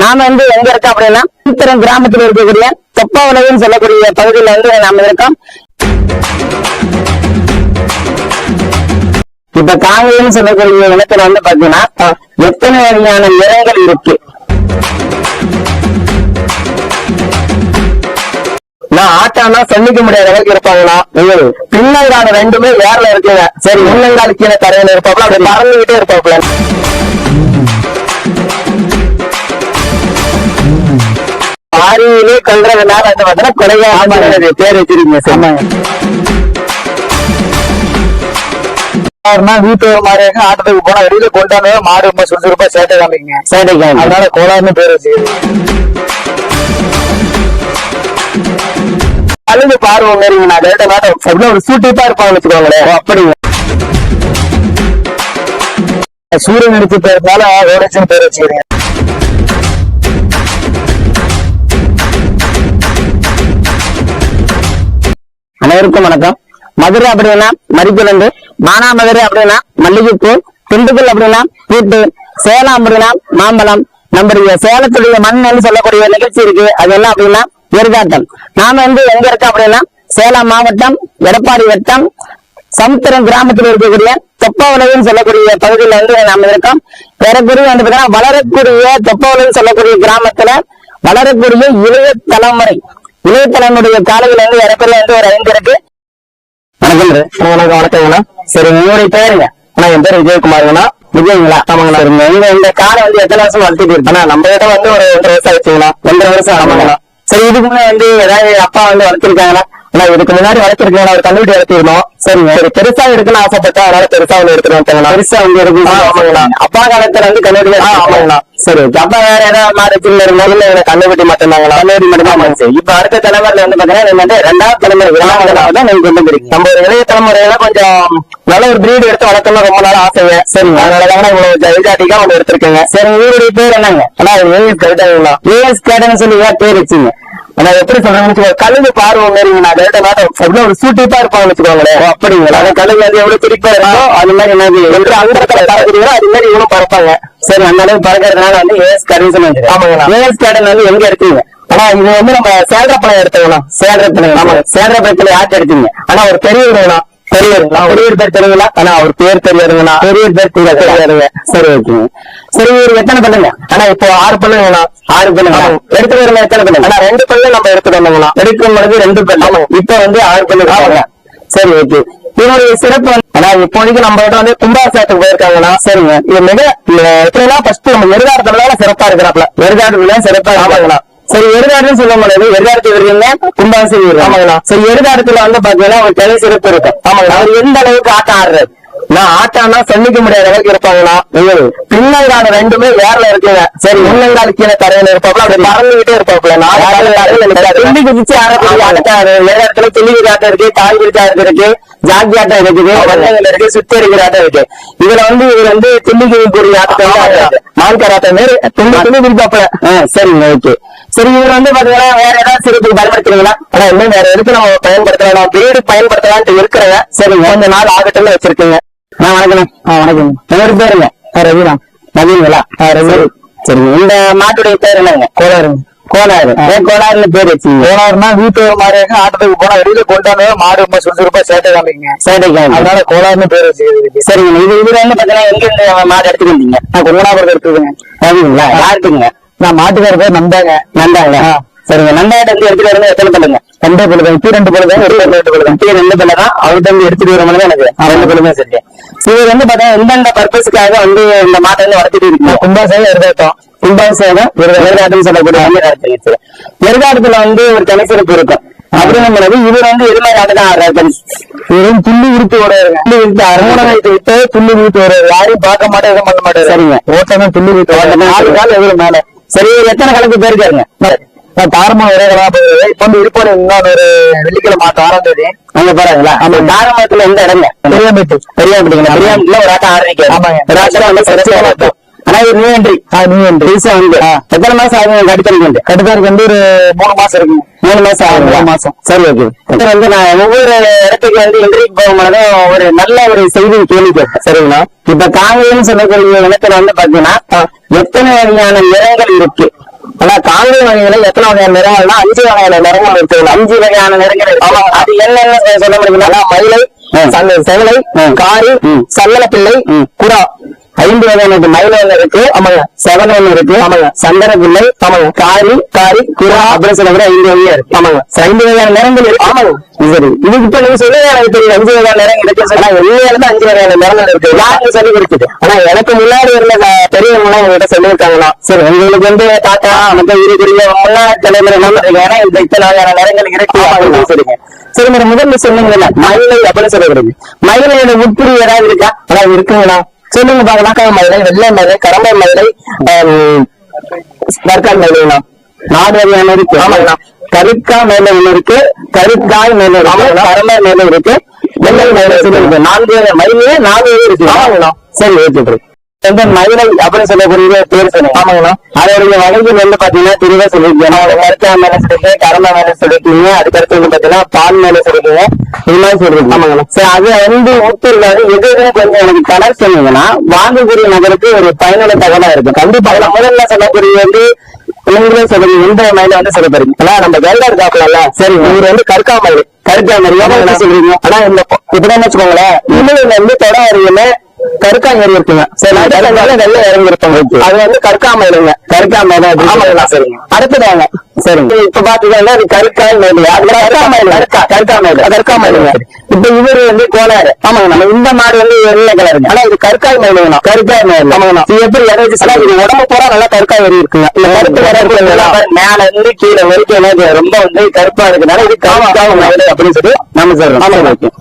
நாம எங்க இருக்கோம் அப்படின்னா திருத்தரம் கிராமத்தில் இருக்கக்கூடிய தொப்பாவளைன்னு சொல்லக்கூடிய பகுதியில நாம இருக்கோம். இப்ப காங்கேயம் சொல்லக்கூடிய இனத்துல பாத்தீங்கன்னா எத்தனை வகையான நிறங்கள் இருக்கு. நான் ஆட்டானா சொல்லிக்க முடியாத அளவுக்கு இருப்பாங்களா? பின்னங்கால ரெண்டுமே வேர்ல இருக்குங்க. சரி, முன்னங்கால கீழே தரையில இருப்பாப்ல, அப்படி மறந்துகிட்டே இருப்பாப்ல. ஆரியிலே கொள்றதுனால பாத்தீங்கன்னா கொலையா பேர் வச்சிருக்கீங்க. வீட்டு மாதிரி ஆட்டத்துக்கு போனா வெளியில கொண்டாமே மாடு ரொம்ப சுறுசுறுப்பா சேட்டை காமிங்க. சேட்டை காமி அதனால கோலார்னு பேர் வச்சு அழுது பார்வம் மாரிங்கண்ணா. டேட்டா மாட்டம் ஒரு சூட்டிப்பா இருப்பாங்க வச்சுக்கோங்களேன். அப்படிங்க சூரியன் எடுத்து பேருனால ஓடச்சுன்னு பேர் வச்சுக்கிறீங்க. அனைவருக்கும் வணக்கம். மதுரை அப்படின்னா மரிக்குழந்து, மானாமதுரை அப்படின்னா மல்லிகைப்பூ, திண்டுக்கல் அப்படின்னா பூட்டு, சேலம் அப்படின்னா மாம்பழம். நம்முடைய சேலத்துடைய மண் சொல்லக்கூடிய நிகழ்ச்சி இருக்கு. அது என்ன அப்படின்னா எருதாட்டம். நாம எங்க இருக்கோம் அப்படின்னா சேலம் மாவட்டம் எடப்பாடி வட்டம் சமுத்திரம் கிராமத்தில் இருக்கக்கூடிய தொப்பாவளைன்னு சொல்லக்கூடிய பகுதியில நாம இருக்கோம். ஏறக்குறைய பாத்தீங்கன்னா வளரக்கூடிய தொப்பாவளைன்னு சொல்லக்கூடிய கிராமத்துல வளரக்கூடிய இளைய தலைமுறையுடைய காலையில ஏறக்குறைய ஒரு 5 இருக்கு. வணக்கங்களா. சரி, உங்களுடைய பேருங்க? என் பேர் விஜயகுமாருங்கண்ணா. விஜயங்களா? ஆமாங்களா. இந்த காலை எத்தனை வருஷம் வளர்த்துட்டு இருக்கா? நம்ம கிட்ட ஒரு 1.5 வருஷம் ஆச்சுங்களா? 1.5 வருஷம். ஆமாங்களா. சரி, இதுக்கு முன்னாடி ஏதாவது அப்பா வளர்த்திருக்காங்களா? இதுக்கு முன்னாடி வளர்த்திருக்கீங்களா? ஒரு கல்லூரி வளர்த்திருந்தோம். சரிங்க. சரி, பெருசா எடுக்கணும் ஆசைப்பட்டா அதனால பெருசா எடுத்துருவாங்க. பெருசா இருக்கு. ஆமாங்களா. அப்பா காலத்துல கல்லூரி. ஆமாங்களா. சரி, அப்பா வேற ஏதாவது மாதத்தில் இருந்தாலும் கல்லூரி மட்டும்தாங்களா? கல்லூரி மட்டும்தான். சரி, இப்ப அடுத்த தலைமுறையில பாத்தீங்கன்னா 2வது தலைமுறை கிராமங்களாக நீங்க கொண்டு போயிருக்கீங்க. நம்ம ஒரு இளைய தலைமுறையில கொஞ்சம் நல்ல ஒரு பிரீடு எடுத்து வளர்க்கணும் ரொம்ப நாள் ஆசைங்க. சரிங்க. அதனாலதான் இவ்வளவு எஜாட்டிக்கா ஒண்ணு எடுத்திருக்கீங்க. சரி, உங்களுடைய பேர் என்னங்க? ஏஎஸ் கேட்டீங்களா? ஏஎஸ் கேட்டன்னு சொல்லி பேர் வச்சுங்க. எப்படி சொல்றேன்னு கழுகு பார்வம் மாரிங்கண்ணா. டேட்டா மாட்டம் ஒரு சூட்டிப்பா இருப்பாங்க வச்சுக்கோங்களேன். அப்படிங்களா? கழுகு எவ்வளவு துடிப்பா இருக்கோ அது மாதிரி என்னது அங்கத்துல பறக்குறீங்களோ அது மாதிரி இவனும் பறப்பாங்க. சரி, அந்த அளவுக்கு பறக்கிறதுனால ஏஎஸ் கேடன் சொல்லுங்க. ஆமாங்களா. ஏஎஸ் கேடன் எங்க எடுத்தீங்க? இது நம்ம சேதரப்பழம் எடுத்தோம்னா. சேதரப்பழம். ஆமா, சேதரப்பழத்துல யார்ட்டு எடுத்தீங்க? ஒரு பெரியவர்களா? பெரியவர் பேர் தெரியுங்களா? அவர் பேர் தெரியாதுங்கண்ணா. பெரியவர் பேர் தெரியாதுங்க. சரி, ஓகேங்க. சரி, இவருக்கு எத்தனை பண்ணுங்க? இப்போ 6 பண்ணுங்கண்ணா. 6 பண்ணுங்க. எடுத்து வருங்க. எத்தனை பண்ணுங்க? 2 பண்ணு நம்ம எடுத்துட்டு வந்தோங்களா? எடுக்கும் பொழுது 2 பண்ணு. இப்ப 6 பண்ணு. சரி, ஓகே. இதனுடைய சிறப்பு இப்போதைக்கு நம்ம கிட்ட கும்பாபிஷேகத்துக்கு போயிருக்காங்கன்னா. சரிங்க. இது மிக எப்படின்னா ஃபர்ஸ்ட் நம்ம எருதாட்டத்துல சிறப்பா இருக்கிறாப்ல. எருதாட்டத்துல சிறப்பா ஆமாங்களா. சரி, எருதாடுன்னு சொல்ல முடியாது. எருதாட்டு வருவீங்க, கும்பாபிஷேகம். ஆமாங்களா. சரி, எருதாட்டத்துல பாத்தீங்கன்னா ஒரு தனி சிறப்பு இருக்கு. ஆமாங்களா. அவர் எந்த அளவுக்கு ஆட்டம் ஆடுறாரு? நான் ஆட்டானா சொல்லிக்க முடியாத அளவுக்கு இருப்பாங்களா? பின்னங்கால ரெண்டுமே வேர்ல இருக்குங்க. சரி, முன்னங்கால கீழே தரையில இருப்பாப்ல, அப்படி மறந்துகிட்டே இருப்பாப்ல. துள்ளி குதிச்சு ஆடக்கூடிய ஆட்டாரு. இடத்துல துள்ளி ஆட்டம் இருக்கு, காய்கறி ஆட்டம் இருக்கு, ஜாக்கி ஆட்டம் இருக்குது, வண்ணங்கள் இருக்கு, சுத்தி இருக்கிற ஆட்டம் இருக்கு. இதுல இவர் துள்ளி குதிக்கூடிய ஆட்டம் மான்கார ஆட்டம் மாரி துள்ளி குதிப்பாப்ல. சரிங்க, ஓகே. சரி, இவர் பாத்தீங்கன்னா வேற ஏதாவது சிறப்பு பயன்படுத்துறீங்களா? இன்னும் வேற எதுக்கு நம்ம பயன்படுத்தலாம், வீடு பயன்படுத்தலான்ட்டு இருக்கிறேங்க. சரிங்க, கொஞ்ச நாள் ஆகட்டும்னு வச்சிருக்கீங்க. வணக்கம். வணக்கம். உங்க பேருங்க? ரவிராம். ரவிங்களா? ரவி. சரிங்க. இந்த மாட்டுடைய பேர் என்னங்க? கோளாறு. கோளாறு. கோளாறுன்னு பேர் வச்சுங்க. கோளாறுனா வீட்டு மாதிரி ஆட்டத்துக்கு போனா வெளியில கொண்டாமே மாடு ரொம்ப சுறுசுறுப்பா சேட்டை காமிங்க. சேட்டை காமி அதனால கோளாறுன்னு பேர் வச்சுக்கிறீங்க. சரிங்க. இது பாத்தீங்கன்னா எங்க இருந்து மாடு எடுத்துட்டு வந்தீங்க? கொங்கனாபுரத்தை எடுத்துக்கோங்க. ரவிங்களா? யாருக்குங்க? நான் மாட்டுக்கார பேர் நந்தாங்க. நந்தாங்க. சரிங்க. நந்தாயிட்ட எடுத்துட்டு வரணும். எத்தனை பண்ணுங்க? 2 பொழுது. இப்ப 2 பொழுது. 2 பொழுது. 2 பொழுது தான் அவர்கிட்ட எடுத்துட்டு வர மாதிரி எனக்கு 2 பொழுதுமே சரி. இவர் பாத்தீங்கன்னா எந்தெந்த பர்பஸுக்காக இந்த மாட்டை வளர்த்துட்டு இருக்கீங்க? கும்பாபிஷேகம், எருதாட்டம். கும்பாபிஷேகம், எருதாட்டம் சொல்லக்கூடிய எருதாட்டத்துல ஒரு தனிச்சிறப்பு இருக்கும். அப்படின்னு இவர் எது மாதிரி ஆட்டம் ஆடுறாரு? இவரும் துள்ளி உறுத்து ஓடுறாரு. துள்ளி உறுத்து அரமணத்தை விட்டு துள்ளி உறுத்து ஓடுறாரு. யாரையும் பார்க்க மாட்டேன், எதுவும் பண்ண மாட்டேன். சரிங்க. ஓட்டமே துள்ளி உறுத்து ஓடுறாரு. 4 கால் எவ்வளவு மேல. சரி, இவர் எத்தனை கணக்கு போயிருக்காருங்க? தாரமா ஒரே இப்ப இருப்போம். இன்னொரு வெள்ளிக்கிழமை மாசம் 6ஆம் தேதி அங்க போறாங்களா? அந்த தாரமத்துல எந்த இடங்க? பெரியாம்பேட்டு. பெரியாம்பேட்டுங்களா? பெரியாம்பேட்டுல ஒரு ஆட்டம் ஆரம்பிக்காரு. ஆமாங்க. ஒரு ஆட்டம் ஆனா இது நியூ என்ட்ரி புதுசா வந்து எத்தனை மாசம் ஆகும் கட்டுத்தறிக்கு வந்து ஒரு 3 மாசம் இருக்கு 3 மாசம் ஆகும் 3 மாசம் சரி ஓகே வந்து நான் ஒவ்வொரு இடத்துக்கு வந்து என்ட்ரிக்கு போகும்போதும் ஒரு நல்ல ஒரு செய்தி கேள்விப்பட்டேன் சரிங்களா இப்ப காங்கேயம்னு சொல்லக்கூடிய இடத்துல வந்து பாத்தீங்கன்னா எத்தனை வகையான நிறங்கள் இருக்கு ஆனா காங்கேய வகையில எத்தனை வகையான நிறங்கள்னா 5 வகையான நிறங்கள் இருக்கு 5 வகையான நிறங்கள் இருக்கு அது என்னென்ன சொல்ல முடியுங்களா மயிலை செவலை காரி சல்லல பிள்ளை குடா 5 வகையான மயில் ஒண்ணு இருக்கு ஆமாங்க செவன் ஒண்ணு இருக்கு ஆமாங்க சந்தன பிள்ளை ஆமாங்க காரி குரா அப்படின்னு சொல்லக்கூட 5 வகையா இருக்கு ஆமாங்க 5 வகையான நிறங்கள் இருக்கு ஆமாங்க சரி இதுகிட்ட நீங்க சொல்லி எனக்கு தெரியும் 5 வகையான நிறம் இருக்கு ஆனா எல்லாம் 5 வகையான நிறங்கள் இருக்கு யாருக்கு சொல்லி கொடுக்குது ஆனா எனக்கு முன்னாடி இருந்த பெரியவங்க எங்ககிட்ட சொல்லியிருக்காங்களா சரி உங்களுக்கு வந்து தாத்தா மற்ற இருக்கக்கூடிய முன்னாடி தலைமுறை ஏன்னா இந்த இத்தனை வகையான நிறங்கள் இருக்கு அப்படின்னு சொல்லுங்க சரி முதல்ல சொன்னீங்கல்ல மயிலை அப்படின்னு சொல்லப்படுது மயிலையோட உட்பிரி ஏதாவது இருக்கா ஆனா இருக்குங்களா சொல்லுங்க பாக்கலாம் மயிலை வெள்ளை மயிலை கரம்பை மயிலை கற்கால் மயிலைங்களா 4 வகையான இருக்கு ஆமாங்களா கருக்கா மேல ஒண்ணு இருக்கு கருக்காய் மேல இருக்கு கரம்பை மேல இருக்கு வெள்ளை மயிலை சொல்லிருக்கு 4 வகை மயிலே 4 வகை இருக்கு ஆமாங்களா சரி ஓகே மயிலை அப்படின்னு சொல்லக்கூடிய பேர் சொன்னீங்க ஆமாங்களா அதோடைய வகைகள் வந்து பாத்தீங்கன்னா தெளிவா சொல்லிருக்கீங்க கருக்கா மேல சொல்லிட்டு கரம்பை மேல சொல்லிருக்கீங்க அதுக்கடுத்து வந்து பாத்தீங்கன்னா பால் மேல சொல்லிருக்கீங்க இது மாதிரி சொல்லிருக்கீங்க ஆமாங்களா சரி அது வந்து ஒத்துருக்காது எதுவும் கொஞ்சம் எனக்கு கலர் சொன்னீங்கன்னா வாங்கக்கூடிய நகருக்கு ஒரு பயனுள்ள தகவலா இருக்கும் கண்டிப்பா முதல்ல சொல்லக்கூடிய வந்து நீங்களே சொல்லுங்க எந்த மயில வந்து சொல்ல போறீங்க நம்ம கைடா இருக்காப்ல சரி இவர் வந்து கற்கா மயில் சொல்றீங்க ஆனா இந்த இப்படின்னு வச்சுக்கோங்களேன் இமையில இருந்து தொட அறிவுல கருக்கா ஏறி இருக்குங்க சரி வெள்ளை இறங்கி இருப்பாங்க அது வந்து கற்கா மயிலுங்க கற்கா மயில சரிங்க அடுத்ததாங்க சரிங்க இப்ப பாத்தீங்கன்னா அது கருக்காய் மயில் கற்கா மயிலுங்க இப்ப இவரு வந்து கோளாறு ஆமாங்க நம்ம இந்த மாதிரி வந்து வெள்ளை கலருங்க ஆனா இது கற்காய் மயிலுங்கண்ணா கற்காய் மயில் ஆமாங்கண்ணா இது எப்படி இறங்கிச்சுன்னா இது உடம்பு பூரா நல்லா கற்காய் ஏறி இருக்குங்க இந்த கருப்பு கலர் மேல இருந்து கீழே வரைக்கும் ரொம்ப வந்து கருப்பா இருக்குனால இது கருக்காய் மயில் அப்படின்னு சொல்லி நம்ம சொல்றோம் ஆமாங்க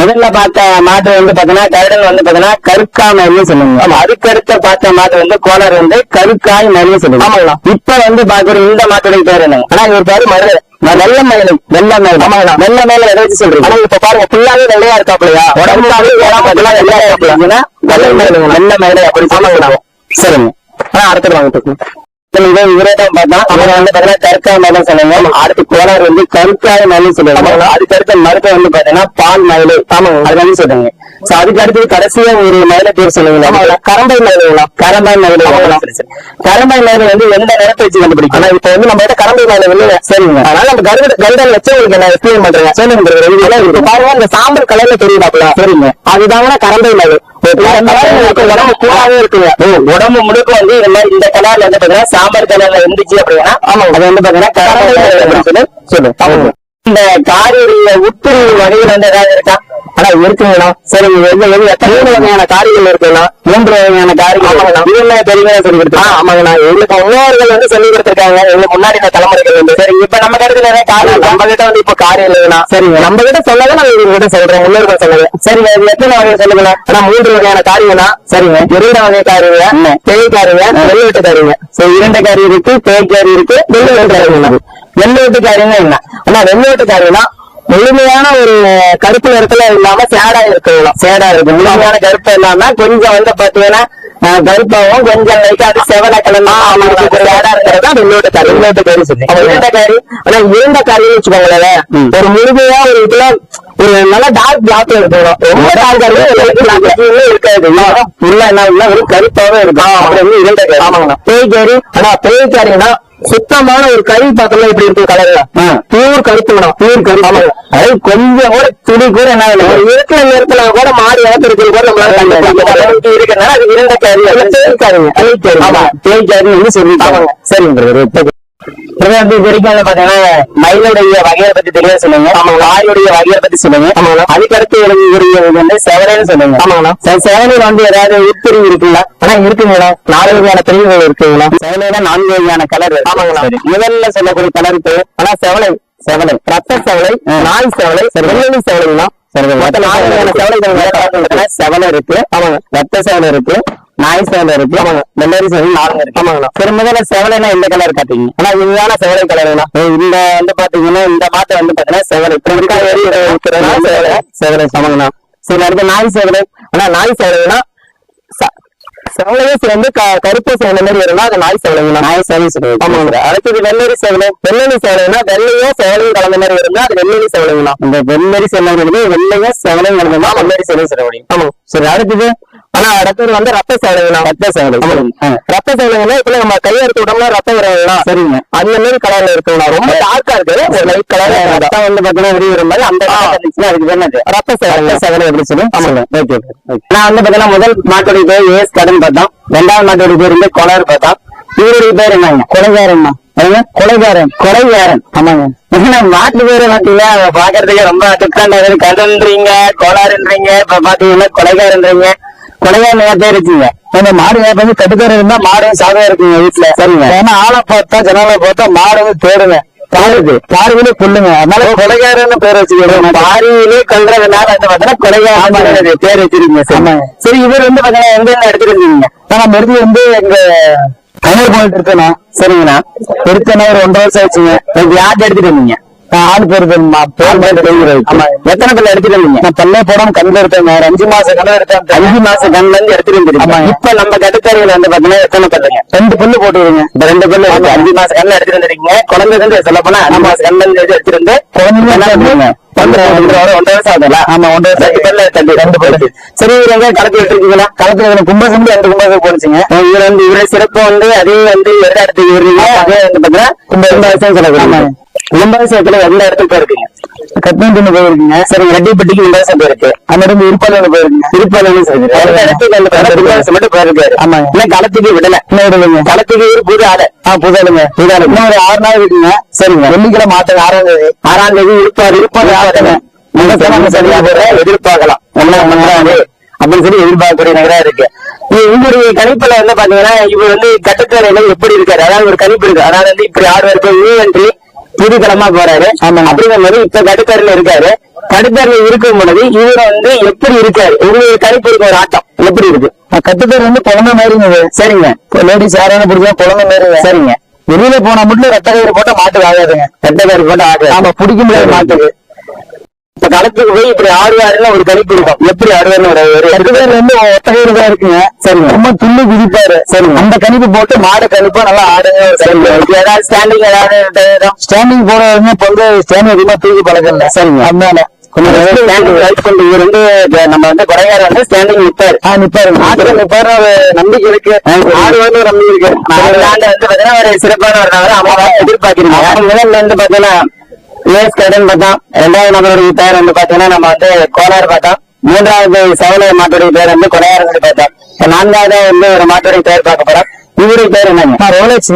முதல்ல பார்த்த மாட்டு வந்து பாத்தீங்கன்னா கைடல் வந்து பாத்தீங்கன்னா கருக்கா மயில்னு சொல்லுவாங்க ஆமா அதுக்கு அடுத்த பார்த்த மாட்டு வந்து கோளாறு வந்து கருக்காய் மயில்னு சொல்லுவாங்க ஆமாங்களா இப்ப வந்து பாக்குற இந்த மாட்டுடைய பேர் என்ன ஆனா இவர் பேரு மருது வெள்ள மயிலும் வெள்ள மயில் ஆமாங்களா வெள்ள மயில எதை வச்சு சொல்றீங்க ஆனா இப்ப பாருங்க ஃபுல்லாவே வெள்ளையா இருக்காப்லையா உடம்புலாவே வெள்ளையா இருக்காப்லையா வெள்ளை மயிலுங்க வெள்ள மயிலை அப்படி சொன்னாங்க சரிங்க ஆனா அடுத்தது வாங்கிட்டு இவரேதான் பார்த்தா அவரை வந்து பாத்தீங்கன்னா கற்காய் மயிலும் சொல்லுங்க அடுத்து கோளாறு வந்து கருக்காய் மயிலும் சொல்லுவாங்க அதுக்கு அடுத்த மருத்துவம் வந்து பாத்தீங்கன்னா பால் மயிலு ஆமாங்க அது வந்து சொல்லுங்க சோ அதுக்கு அடுத்து கடைசியா ஒரு மயில பேர் சொல்லுவீங்களா கரம்பை மயிலுங்களா கரம்பை மயிலு கரம்பை மயில வந்து எந்த நிறத்தை வச்சு கண்டுபிடிக்கும் ஆனா இப்ப வந்து நம்ம கரம்பை மயில வெளியில சரிங்க அதனால நம்ம கருடல் வச்சு உங்களுக்கு நான் எக்ஸ்பிளைன் பண்றேன் சொல்லுங்க பாருங்க இந்த சாம்பல் கலர்ல தெரியுதாப்ல சரிங்க அதுதாங்க கரம்பை மயில் உடம்பு கூடாவே இருக்குங்க உடம்பு முழுக்க வந்து இந்த கலர்ல வந்து பாத்தீங்கன்னா சாம்பல் கலர்ல இருந்துச்சு அப்படின்னா ஆமா அது வந்து பாத்தீங்கன்னா கரம்பை மயில் அப்படின்னு சொல்லு இந்த காரியுடைய உட்பிரிவு வகைகள் வந்து ஏதாவது இருக்கா ஆனா இருக்குங்களா சரி எத்தனை வகையான காரிகள் இருக்குங்களா 3 வகையான காரிகள் இதுல தெளிவா சொல்லி கொடுத்தா ஆமாங்கண்ணா எங்களுக்கு முன்னோர்கள் வந்து சொல்லி கொடுத்திருக்காங்க எங்களுக்கு முன்னாடி இந்த தலைமுறைகள் வந்து சரி இப்ப நம்ம கிட்ட நிறைய காரி நம்ம கிட்ட வந்து இப்ப காரியம் இல்லைங்களா சரிங்க நம்ம கிட்ட சொல்லதான் நான் இவங்க கிட்ட சொல்றேன் முன்னோர்கள் சொல்லுங்க சரிங்க இது எத்தனை வகை சொல்லுங்களா ஆனா 3 வகையான காரியங்களா சரிங்க 2 வகை காரிங்க பேய் காரிங்க வெள்ளோட்டு காரிங்க சரி 2 காரி இருக்கு பேய் காரி இருக்கு வெள்ளோட்டு காரிங்க வெள்ளோட்டு காரியம் என்ன ஆனா வெள்ளோட்டு காரியம்னா முழுமையான ஒரு கருப்பு நிறத்துல இல்லாம சேடா இருக்கணும் சேடா இருக்கு முழுமையான கருப்பு இல்லாம கொஞ்சம் வந்து பாத்தீங்கன்னா கருப்பாவும் கொஞ்சம் லைட்டா அது செவல கலந்தா சேடா இருக்கிறதா வெள்ளோட்டு கறி சொல்லி இருண்ட கறி ஆனா இருண்ட கறின்னு வச்சுக்கோங்களேன் ஒரு முழுமையா ஒரு இதுல ஒரு நல்ல டார்க் பிளாக் இருக்கணும் ரொம்ப டார்க் இருக்காது உள்ள என்ன ஒரு கருப்பாவே இருக்கும் அப்புறம் இருண்ட கறி ஆமாங்கண்ணா பேய் கறி ஆனா பேய் கறினா சுத்தமான ஒரு கறி பாத்திரம் இப்படி இருக்கு கலர்ல பியூர் கருப்பு பியூர் கருப்பு அது கொஞ்சம் கூட துணி கூட என்ன ஒரு இருக்கிற நேரத்துல கூட மாறி இறக்குறது கூட நம்மளால இருக்கிறதுனால அது 2 கறி பேய் கறி சொல்லிட்டாங்க சரிங்க இது வரைக்கும் பாத்தீங்கன்னா மயிலுடைய வகையை பத்தி தெளிவா சொல்லுங்க ஆமாங்களா ஆயுடைய வகையை பத்தி சொல்லுங்க ஆமாங்களா அதுக்கடுத்து வந்து செவலைன்னு சொல்லுங்க ஆமாங்களா செவலையில வந்து ஏதாவது உட்பிரிவு இருக்குங்களா ஆனா இருக்குங்களா 4 வகையான பிரிவுகள் இருக்குங்களா செவலையில 4 வகையான கலர் ஆமாங்களா முதல்ல சொல்லக்கூடிய கலருக்கு ஆனா செவலை ரத்த செவலை நாய் செவலை வெள்ளி செவலைங்களா மொத்தம் 4 வகையான செவலைகள் செவலை இருக்கு ஆமாங்க ரத்த செவலை இருக்கு நாய் சேவலை இருக்கு ஆமாங்க வெள்ளரி சேவல் 4 இருக்கு ஆமாங்களா சரி முதல்ல சேவலைனா எந்த கலர் காட்டீங்க ஆனா இதுதான சேவலை கலருங்களா இந்த வந்து பாத்தீங்கன்னா இந்த மாட்டை வந்து பாத்தீங்கன்னா சேவலை சேவலை ஆமாங்கண்ணா சரி அடுத்து நாய் சேவலை ஆனா நாய் சேவலைனா செவலையும் வந்து கருப்பு சேவலை மாதிரி இருந்தா அது நாய் செவலைங்களா? நாய் சேவலை சொல்லுவாங்க. ஆமாங்க. அடுத்தது வெள்ளரி சேவலை. வெள்ளரி சேவலைன்னா வெள்ளையும் சேவலையும் கலந்த மாதிரி இருந்தா அது வெள்ளரி சேவலைங்களா? இந்த வெள்ளரி சேவலை வந்து வெள்ளையும் சேவலையும் கலந்தா வெள்ளரி சேவலை சொல்லுவாங்க. ஆமாங்க. சரி, அடுத்தது ஆனா அடுத்தது வந்து ரத்த சேவலைங்களா? ரத்த சேவலை. ரத்த சேவலைங்கன்னா இப்ப நம்ம கையெடுத்து விட்டோம்னா ரத்தம் வரங்களா? சரிங்க. அந்த மாதிரி கலர்ல இருக்குங்களா? ரொம்ப டார்க்கா இருக்கு, ஒரு லைட் கலர். ரத்தம் வந்து பாத்தீங்கன்னா வெளியே மாதிரி அந்த அதுக்கு தானே ரத்த சேவலை. சேவலை எப்படி சொல்லி? ஆமாங்க. Okay okay. நான் வந்து பாத்தீங்கன்னா முதல் மாட்டுடைய பேர் ஏஸ் கடன் பார்த்தோம். ரெண்டாவது மாட்டுடைய பேர் வந்து கொலர் பார்த்தோம். இவருடைய பேர் என்னங்க? கொலைகாரன். கொலைகாரன். கொலைகாரன். ஆமாங்க. மாட்டு பேரு பாத்தீங்கன்னா பாக்குறதுக்கு ரொம்ப டிஃபரெண்டா கடன்றீங்க, கோளாறுன்றீங்க, இப்ப பாத்தீங்கன்னா கொலைகாரன்றீங்க. கொலைகாரன் பேர் வச்சுங்க. அந்த மாடு வந்து கட்டுக்காரர் இருந்தா மாடு சாதம் இருக்குங்க வீட்டுல. சரிங்க. ஏன்னா ஆளை பார்த்தா ஜனால பார்த்தா மாடு வந்து தேடுங்க. பாரியிலே கொல்லுங்க, அதனால கொலைகாரன்னு பேர் வச்சுக்கிறோம். பாரியிலே கொல்றதுனால வந்து பாத்தீங்கன்னா கொலைகாரன் பேர் வச்சிருக்கீங்க. சரி, இவர் வந்து பாத்தீங்கன்னா எங்க எடுத்துருக்கீங்க? நான் மறுபடியும் வந்து எங்க கண்ணூர் போயிட்டு இருக்கேண்ணா. சரிங்கண்ணா. எடுத்தேன்னா ஒரு 1.5 வருஷம் ஆச்சுங்க. யார்ட்டு எடுத்துட்டு இருந்தீங்க? ஆள் பேர் எத்தனை பல்ல எடுத்துட்டு இருந்தீங்க? நான் பல்லே போடாம கண்ணில் எடுத்தேன். 5 மாசம் கண்ணு எடுத்தேன். 5 மாசம் கண்ணுல இருந்து எடுத்துட்டு இருந்துருக்கீங்க. இப்ப நம்ம கட்டுக்காரிகள் வந்து பாத்தீங்கன்னா எத்தனை பல்லுங்க? 2 பல்லு போட்டுருங்க. இந்த 2 பல்லு 5 மாசம் கண்ணு எடுத்துட்டு இருந்திருக்கீங்க. குழந்தை வந்து சொல்ல போனா 5 மாசம் கண்ணுல இருந்து எடுத்துட்டு இருந்து குழந்தைங்க 1.5 வருஷம் ஆகுதுல்ல? ஆமா, 1.5 வருஷம் பல்ல தம்பி 2 பல்லு. சரி, இவரு எங்க களத்துல எடுத்துருக்கீங்களா? களத்துல கும்பசம் 2 கும்பசம் போடுச்சுங்க. இவர் வந்து இவர சிறப்பு வந்து அதே வந்து எந்த இடத்துக்கு வருவீங்க? அதே வந்து பாத்தீங்கன்னா கும்பசம் சொல்லக்கூடாது. கும்பாபிஷேகத்துல எந்த இடத்துல போயிருக்கீங்க? கட்மண்டு போயிருக்கீங்க. சரி, ரெட்டிப்பட்டிக்கு கும்பாபிஷேகம் போயிருக்கு. அந்த இடத்துல இருப்பாளு போயிருக்கீங்க. இருப்பாளு சரி, கும்பாபிஷேகம் மட்டும் போயிருக்காரு. ஆமா, இன்னும் களத்துக்கு விடல. இன்னும் விடுவீங்க. களத்துக்கு புது ஆளு. புது ஆளுங்க. புது ஆளு. இன்னும் ஒரு 6 நாள் இருக்குங்க. சரிங்க. வெள்ளிக்கிழமை மாட்டாங்க. 6ஆம் தேதி. 6ஆம் தேதி இருப்பாரு ஆளுங்க. சரியா எதிர்பார்க்கலாம் அப்படின்னு சொல்லி எதிர்பார்க்கக்கூடிய நகரா இருக்கு. இவருடைய கணிப்புல வந்து பாத்தீங்கன்னா இவர் வந்து கட்டுத்தரையில எப்படி இருக்காரு? அதாவது ஒரு கணிப்பு இருக்கு. அதாவது வந்து இப்படி 6 பேருக்கு ஈவென்ட்ரி புதுக்கிழமா போறாரு அப்படிங்கிற மாதிரி இப்ப கடுத்தரில இருக்காரு. கடுத்தரில இருக்கும் பொழுது இவர வந்து எப்படி இருக்காரு? உங்களுக்கு கணிப்பு இருக்க ஒரு ஆட்டம் எப்படி இருக்கு? கட்டுத்தர் வந்து குழந்தை மாதிரிங்க. சரிங்க. லேடிஸ் யாரான பிடிச்சா குழந்தை மாதிரி. சரிங்க. வெளியில போனா மட்டும் ரெட்டை கயிறு போட்டா மாட்டுக்கு ஆகாதுங்க. ரெட்டை கயிறு போட்டா ஆகாது. ஆமா, பிடிக்க முடியாது மாட்டுக்கு. இப்ப களத்துக்கு போய் இப்படி ஆடுவாருன்னு ஒரு கணிப்பு இருக்கும். எப்படி ஆடுவாருன்னு ஒரு கட்டுத்தர் வந்து ஒத்தகையில தான் இருக்குங்க. சரிங்க. ரொம்ப துள்ளு குதிப்பாரு. சரிங்க. அந்த கணிப்பு போட்டு மாடு கணிப்பா நல்லா ஆடுங்க. சரிங்க. ஏதாவது ஸ்டாண்டிங் ஏதாவது ஸ்டாண்டிங் போடுறதுங்க இப்ப வந்து ஸ்டாண்டிங் அதிகமா தூக்கி பழக்கல. சரிங்க. அதனால இவர் வந்து நம்ம வந்து கொலைகாரர் வந்து ஸ்டாண்டிங் நிப்பாரு. நிப்பாரு. ஆடு நிப்பாரு ஒரு நம்பிக்கை இருக்கு. ஆடு வந்து ஒரு நம்பிக்கை இருக்கு. வந்து பாத்தீங்கன்னா ஒரு சிறப்பான ஒரு நபர் அம்மாவா எதிர்பார்க்கிறீங்க. முதல்ல வந்து பாத்தீங்கன்னா ஏஸ் கடன் பார்த்தோம். 2வது நபருடைய பேர் வந்து பாத்தீங்கன்னா நம்ம வந்து கோளாறு பார்த்தோம். 3வது சவலை மாட்டுடைய பேர் வந்து கொலையாறு பார்த்தோம். 4வது வந்து ஒரு மாட்டுடைய பேர் பார்க்க போறோம். இவருடைய பேர் என்னங்க? ரோலெக்ஸ்.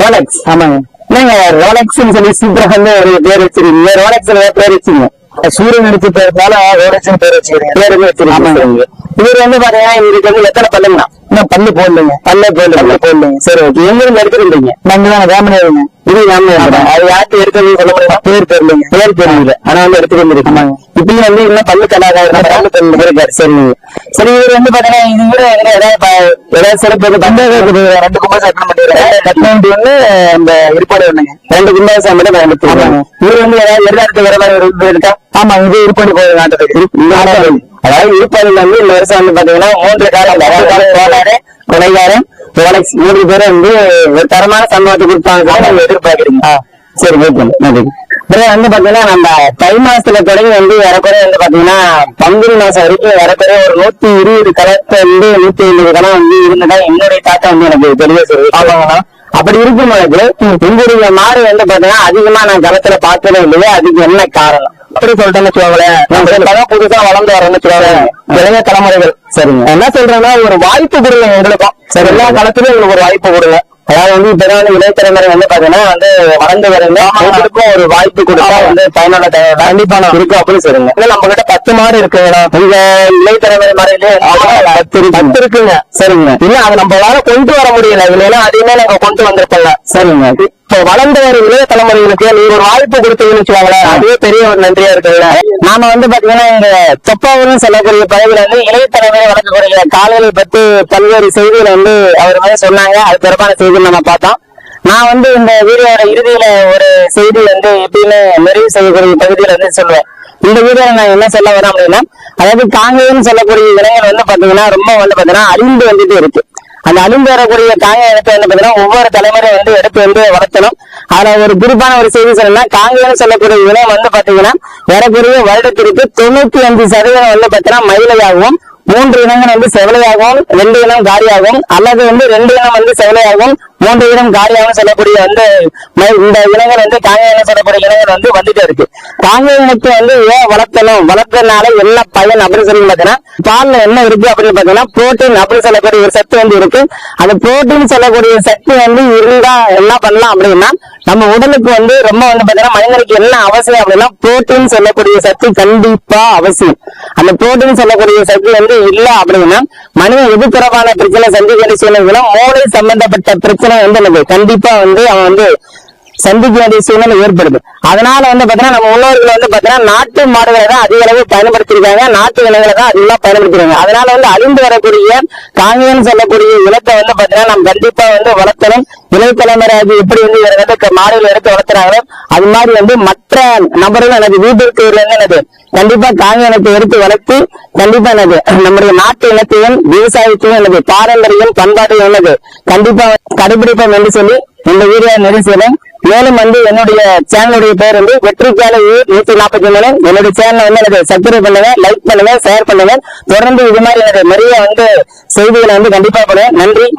ரோலெக்ஸ். ஆமாங்க. நீங்க ரோலெக்ஸ் சொல்லி சூப்பரா வந்து ஒரு பேர் வச்சிருக்கீங்க. ரோலெக்ஸ் பேர் வச்சுங்க. சூரியன் எடுத்து பேருனால ரோலெக்ஸ் பேர் வச்சுக்கிறீங்க. பேருமே வச்சிருக்கீங்க. இவர் வந்து பாத்தீங்கன்னா இவருக்கு வந்து எத்தனை பல்லுங்கண்ணா? இன்னும் பல்லு போடலைங்க. பல்ல போடலைங்க. சரி, ஓகே. எங்க இருந்து எடுத்துருந்தீங்க? நாங்க தான் ராமநாதங்க. இது ராமநாதன். அது யாருக்கு எடுத்து சொல்ல முடியுமா? பேர் தெரியலங்க. பேர் தெரியல. ஆனா வந்து எடுத்துட்டு வந்துருக்காங்க. இப்பயும் வந்து இன்னும் பல்லு கலாக்காரர் இருக்காரு. சரிங்க. சரி, இவர் வந்து பாத்தீங்கன்னா இது கூட ஏதாவது சிறப்பு 2 கும்பாசம் கட்டணம் ஒண்ணு அந்த இருப்பாடு ஒண்ணுங்க. 2 கும்பாசம் மட்டும் பயன்படுத்துவாங்க. இவர் வந்து ஏதாவது எதிர்த்து வர மாதிரி இருக்கா? ஆமா, இது இருப்பாடு போகுது நாட்டுக்கு. அதாவது இருப்பாடுல வந்து இந்த வருஷம் வந்து பாத்தீங்கன்னா 3 காலம் கொலைகாரன் ரோலெக்ஸ் 3 பேரும் வந்து ஒரு தரமான சம்பவத்தை கொடுப்பாங்க எதிர்பார்க்கிறீங்க. சரி, ஓகே. வந்து பாத்தீங்கன்னா நம்ம தை மாசத்துல தொடங்கி வந்து ஏறக்குறைய வந்து பாத்தீங்கன்னா பங்குனி மாசம் வரைக்கும் ஏறக்குறைய ஒரு 120 களத்தை வந்து 150 களம் வந்து இருந்ததா என்னுடைய தாத்தா வந்து எனக்கு தெளிவா சொல்லுவாங்க. அப்படி இருக்கும் பொழுது உங்களுடைய மாடு வந்து பாத்தீங்கன்னா அதிகமா நான் களத்துல பார்த்ததே இல்லையா? அதுக்கு என்ன காரணம்? அப்படி சொல்லிட்டேன்னு வச்சுக்கோங்களேன். புதுசா வளர்ந்து வரேன்னு வச்சுக்கோங்களேன் இளைய தலைமுறைகள். சரிங்க. என்ன சொல்றேன்னா ஒரு வாய்ப்பு கொடுங்க எங்களுக்கும். சரி, எல்லா களத்திலும் உங்களுக்கு ஒரு வாய்ப்பு கொடுங்க. அதாவது வந்து இப்பதான் வந்து இளைய தலைமுறை வந்து பாத்தீங்கன்னா வந்து வளர்ந்து வரீங்க. அவங்களுக்கும் ஒரு வாய்ப்பு கொடுத்தா வந்து பயனுள்ள கண்டிப்பா இருக்கும் அப்படின்னு சொல்லுங்க. நம்ம கிட்ட 10 மாடு இருக்குங்களா? உங்க இளைய தலைமுறை மாடுகளே 10 இருக்குங்க. சரிங்க. இல்ல அது நம்மளால கொண்டு வர முடியல. இல்லைன்னா அதையுமே நாங்க கொண்டு வந்திருப்போம்ல. சரிங்க. இப்போ வளர்ந்து வர இளைய தலைமுறைகளுக்கு நீங்க ஒரு வாய்ப்பு கொடுத்தீங்கன்னு வச்சுக்கோங்களேன், அதுவே பெரிய ஒரு நன்றியா இருக்குல்ல. நாம வந்து பாத்தீங்கன்னா இந்த தொப்பாவும் சொல்லக்கூடிய பகுதியில வந்து இளைய தலைமுறை வளர்க்கக்கூடிய காலையில் பத்தி பல்வேறு செய்திகளை வந்து அவர் வந்து சொன்னாங்க. அது தொடர்பான செய்தி நம்ம பார்த்தோம். நான் வந்து இந்த வீடியோட இறுதியில ஒரு செய்தி வந்து எப்படின்னு நிறைவு செய்யக்கூடிய பகுதியில வந்து சொல்லுவேன். இந்த வீடியோல நான் என்ன சொல்ல வரேன் அப்படின்னா, அதாவது காங்கேயம் சொல்லக்கூடிய இனங்கள் வந்து பாத்தீங்கன்னா ரொம்ப வந்து பாத்தீங்கன்னா அழிந்து வந்துட்டு இருக்கு. அந்த அழிந்து வரக்கூடிய காங்கேய இனத்தை வந்து பாத்தீங்கன்னா ஒவ்வொரு தலைமுறை வந்து எடுத்து வந்து வளர்த்தணும். அதுல ஒரு குறிப்பான ஒரு செய்தி சொல்லணும்னா, காங்கேயம் சொல்லக்கூடிய இனம் வந்து பாத்தீங்கன்னா ஏறக்குறைய வருடத்திற்கு 95% வந்து பாத்தீங்கன்னா மயிலையாகவும், 3 இனங்கள் வந்து செவலையாகவும், 2 இனம் காரியாகவும், அல்லது வந்து 2 இனம் வந்து செவலையாகவும், 3 இனம் காரியாகவும் சொல்லக்கூடிய வந்து இந்த இனங்கள் வந்து காங்கேய இனம் சொல்லக்கூடிய இனங்கள் வந்து வந்துட்டே இருக்கு. காங்கேய இனத்தை வந்து ஏன் வளர்த்தணும், வளர்த்ததுனால என்ன பயன் அப்படின்னு சொல்லி பாத்தீங்கன்னா, பால்ல என்ன இருக்கு அப்படின்னு பாத்தீங்கன்னா புரோட்டீன் அப்படின்னு சொல்லக்கூடிய ஒரு சத்து வந்து இருக்கு. அந்த புரோட்டீன் சொல்லக்கூடிய சக்தி வந்து இருந்தா என்ன பண்ணலாம் அப்படின்னா, நம்ம உடலுக்கு வந்து ரொம்ப வந்து பாத்தீங்கன்னா மனிதனுக்கு என்ன அவசியம் அப்படின்னா புரோட்டீன் சொல்லக்கூடிய சக்தி கண்டிப்பா அவசியம். அந்த புரோட்டீன் சொல்லக்கூடிய சக்தி வந்து இல்ல அப்படின்னா மனிதன் எது தொடர்பான பிரச்சனை சந்திக்க வேண்டிய சூழ்நிலை, மூளை சம்பந்தப்பட்ட பிரச்சனை வந்து எனக்கு கண்டிப்பா வந்து அவன் வந்து சந்திக்க வேண்டிய சூழ்நிலை ஏற்படுது. அதனால வந்து பாத்தீங்கன்னா நம்ம முன்னோர்கள் வந்து பாத்தீங்கன்னா நாட்டு மாடுகளை தான் அதிக அளவு பயன்படுத்திருக்காங்க, நாட்டு இனங்களை தான் அதிகமா பயன்படுத்திருக்காங்க. அதனால வந்து அழிந்து வரக்கூடிய காங்கேயம் சொல்லக்கூடிய இனத்தை வந்து பாத்தீங்கன்னா நம்ம கண்டிப்பா வந்து வளர்த்தணும். இளைய தலைமுறை எப்படி வந்து மாடுகளை எடுத்து வளர்த்துறாங்களோ அது மாதிரி வந்து மற்ற நபர்கள் எனக்கு வீட்டிற்கு எனக்கு கண்டிப்பா காங்கேய இனத்தை எடுத்து வளர்த்து கண்டிப்பா எனக்கு நம்முடைய நாட்டு இனத்தையும் விவசாயத்தையும் எனக்கு பாரம்பரியம் பண்பாட்டையும் எனக்கு கண்டிப்பா கடைபிடிப்போம் என்று சொல்லி இந்த வீடியோ நிறைவு செய்யலாம். மேலும் வந்து என்னுடைய சேனலுடைய பேர் வந்து வெற்றிக்கால 143. என்னுடைய சேனலை வந்து எனக்கு சப்ஸ்கிரைப் பண்ணுங்க, லைக் பண்ணுங்க, ஷேர் பண்ணுங்க. தொடர்ந்து இது மாதிரி எனக்கு நிறைய வந்து செய்திகளை வந்து கண்டிப்பா பண்ணுங்க. நன்றி.